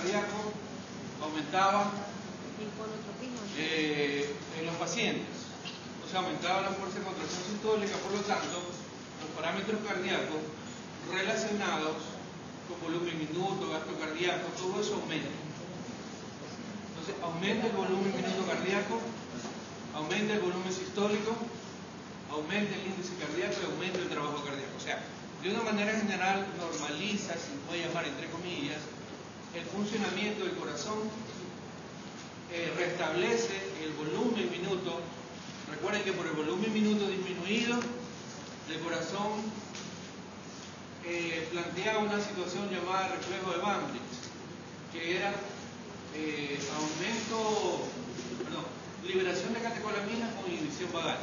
cardíaco aumentaba en los pacientes. O sea, aumentaba la fuerza de contracción sistólica, por lo tanto, los parámetros cardíacos relacionados con volumen minuto, gasto cardíaco, todo eso aumenta. Entonces, aumenta el volumen minuto cardíaco, aumenta el volumen sistólico, aumenta el índice cardíaco y aumenta el trabajo cardíaco. O sea, de una manera general normaliza, si se puede llamar entre comillas, el funcionamiento del corazón, restablece el volumen minuto. Recuerden que por el volumen minuto disminuido, el corazón planteaba una situación llamada reflejo de Van Wreede, que era liberación de catecolaminas con inhibición vagal.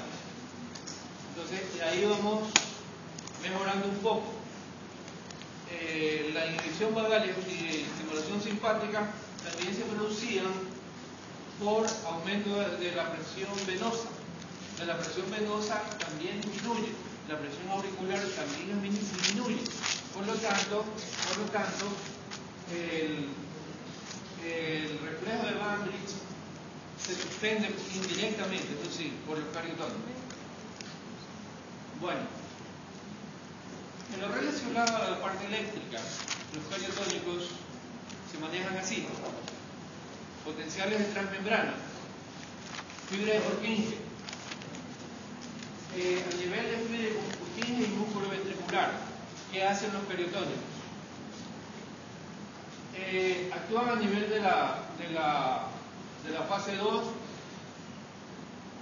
Entonces, de ahí vamos mejorando un poco. La inhibición vagal y estimulación simpática también se producían por aumento de la presión venosa. La presión venosa también disminuye, la presión auricular también disminuye. Por lo tanto, el reflejo de Van Wreede se suspende indirectamente, es decir, por el cardiotónico. Bueno, en lo relacionado a la parte eléctrica, los cardiotónicos se manejan así: potenciales de transmembrana, fibra de Purkinje, a nivel de fibra de Purkinje y músculo ventricular. ¿Qué hacen los cardiotónicos? Actúan a nivel de la fase 2,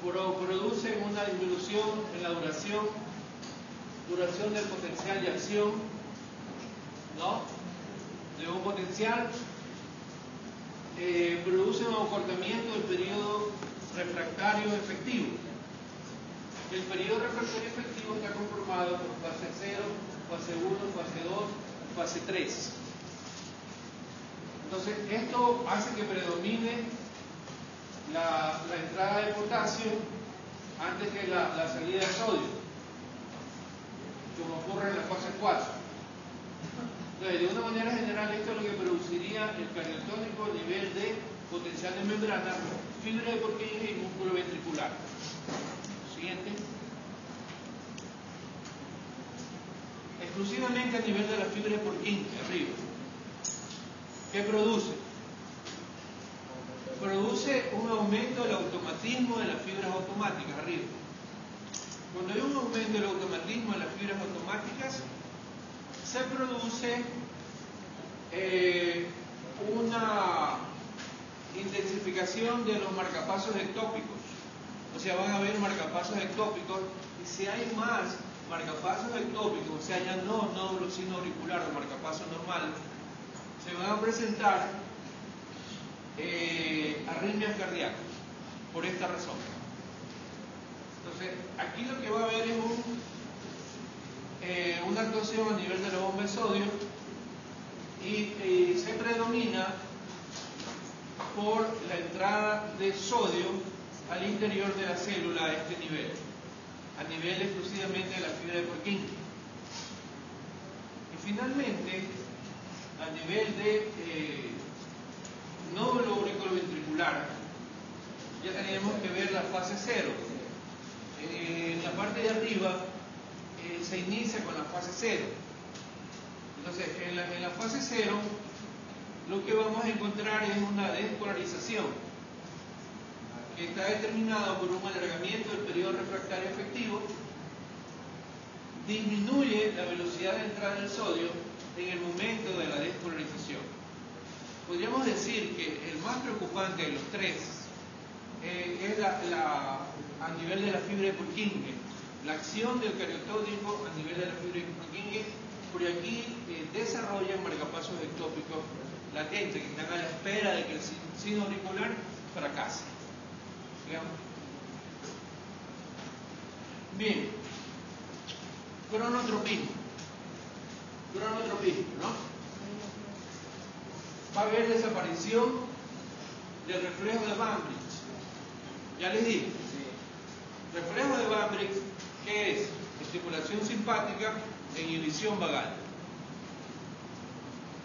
producen una disminución en la duración del potencial de acción, ¿no?, de un potencial, producen un acortamiento del periodo refractario efectivo. El periodo refractario efectivo está conformado por fase 0, fase 1, fase 2, fase 3. Entonces, esto hace que predomine la entrada de potasio antes que la salida de sodio, como ocurre en la fase 4. Entonces, de una manera general, esto es lo que produciría el cardiotónico a nivel de potencial de membrana, fibra de Purkinje y músculo ventricular. Siguiente. Exclusivamente a nivel de la fibra de Purkinje, arriba. ¿Qué produce? Produce un aumento del automatismo de las fibras automáticas, arriba. Cuando hay un aumento del automatismo de las fibras automáticas, se produce una intensificación de los marcapasos ectópicos. O sea, van a haber marcapasos ectópicos, y si hay más marcapasos ectópicos, o sea, ya no nódulo sino auricular o marcapaso normal, se van a presentar arritmias cardíacas por esta razón. Entonces, aquí lo que va a haber es una actuación a nivel de la bomba de sodio, y se predomina por la entrada de sodio al interior de la célula a este nivel, a nivel exclusivamente de la fibra de Purkinje. Y finalmente, a nivel de nódulo auriculoventricular, ya tenemos que ver la fase 0. En la parte de arriba se inicia con la fase 0. Entonces, en la fase 0, lo que vamos a encontrar es una despolarización que está determinada por un alargamiento del periodo refractario efectivo. Disminuye la velocidad de entrada del sodio en el momento de la despolarización. Podríamos decir que el más preocupante de los tres es a nivel de la fibra de Purkinje, la acción del cardiotónico a nivel de la fibra de Purkinje, porque aquí desarrollan marcapasos ectópicos latentes que están a la espera de que el sino auricular fracase. Digamos. Bien, cronotropismo, ¿no? Va a haber desaparición del reflejo de Van Wreede. Ya les dije, reflejo de Van Wreede, ¿qué es? Estimulación simpática e inhibición vagal.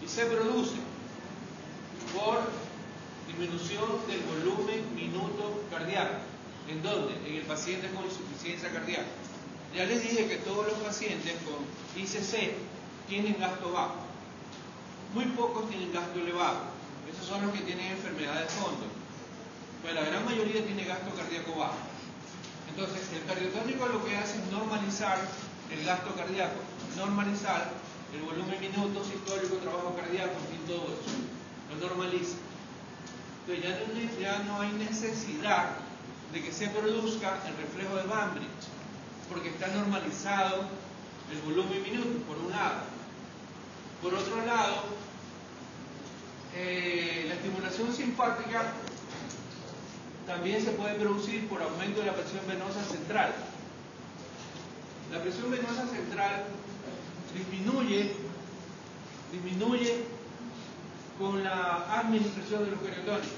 Y se produce por disminución del volumen minuto cardíaco. ¿En dónde? En el paciente con insuficiencia cardíaca. Ya les dije que todos los pacientes con ICC tienen gasto bajo. Muy pocos tienen gasto elevado. Esos son los que tienen enfermedad de fondo. Pero la gran mayoría tiene gasto cardíaco bajo. Entonces, el cardiotónico lo que hace es normalizar el gasto cardíaco, normalizar el volumen minuto sistólico, trabajo cardíaco, en fin, todo eso. Lo normaliza. Entonces, ya no hay necesidad de que se produzca el reflejo de Banbridge, porque está normalizado el volumen minuto, por un lado. Por otro lado, la estimulación simpática también se puede producir por aumento de la presión venosa central. La presión venosa central disminuye con la administración de los cardiotónicos.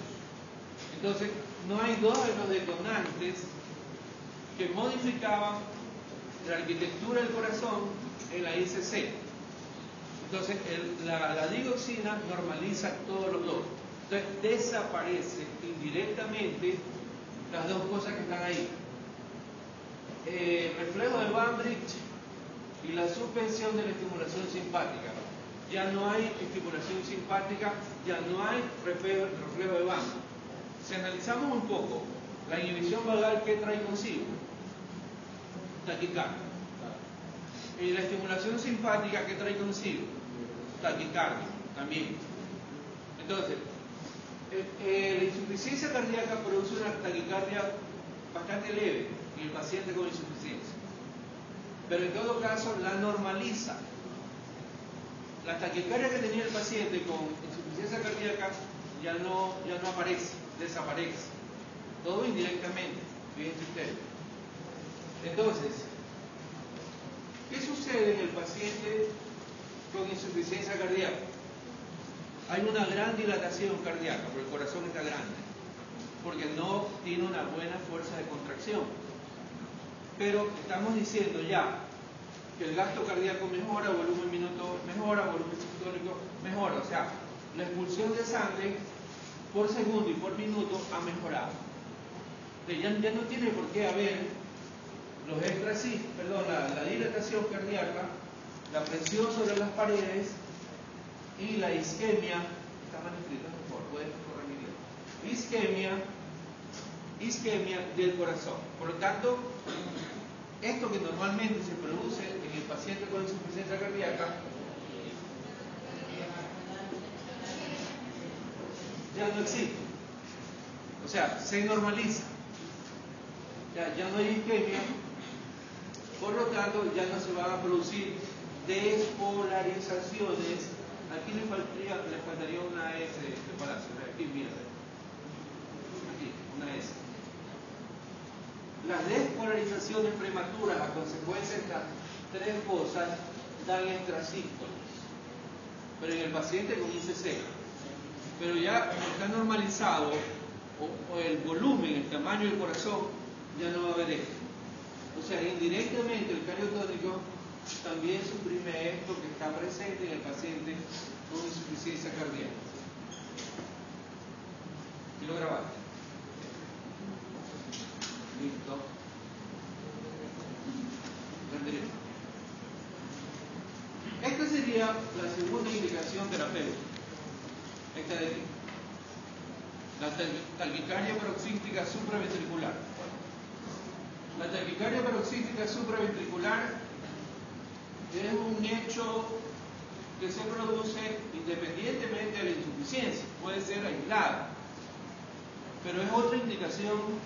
Entonces, no hay dos de los detonantes que modificaban la arquitectura del corazón en la ICC. Entonces, la digoxina normaliza todos los dos. Entonces, desaparece indirectamente las dos cosas que están ahí. Reflejo de Banbridge y la suspensión de la estimulación simpática. Ya no hay estimulación simpática, ya no hay reflejo de Banbridge. Si analizamos un poco la inhibición vagal, ¿qué trae consigo? Taquicardia. Y la estimulación simpática, ¿qué trae consigo? Taquicardia también. Entonces, la insuficiencia cardíaca produce una taquicardia bastante leve en el paciente con insuficiencia, pero en todo caso la normaliza. La taquicardia que tenía el paciente con insuficiencia cardíaca ya no aparece, desaparece, todo indirectamente, fíjense ustedes. Entonces, ¿qué sucede en el paciente con insuficiencia cardíaca? Hay una gran dilatación cardíaca, porque el corazón está grande, porque no tiene una buena fuerza de contracción. Pero estamos diciendo ya que el gasto cardíaco mejora, volumen minuto mejora, volumen sistólico mejora. O sea, la expulsión de sangre por segundo y por minuto ha mejorado. Ya no tiene por qué haber los la dilatación cardíaca, la presión sobre las paredes y la isquemia. Está mal escrito, por favor, pueden corregirlo. Isquemia del corazón. Por lo tanto, esto que normalmente se produce en el paciente con insuficiencia cardíaca ya no existe. O sea, se normaliza. Ya no hay isquemia, por lo tanto ya no se van a producir despolarizaciones. Aquí le faltaría una S de palacio. Aquí, mira. Aquí, una S. Las despolarizaciones prematuras a consecuencia de estas tres cosas dan extrasístoles, pero en el paciente con ICC. Pero ya está normalizado o el volumen, el tamaño del corazón, ya no va a haber esto. O sea, indirectamente el cardiotónico también suprime esto que está presente en el paciente con insuficiencia cardíaca. ¿Y lo grabaste? Listo. Esta sería la segunda indicación terapéutica. Esta de aquí. La taquicardia paroxística supraventricular. La taquicardia paroxística supraventricular es un hecho que se produce independientemente de la insuficiencia. Puede ser aislada, pero es otra indicación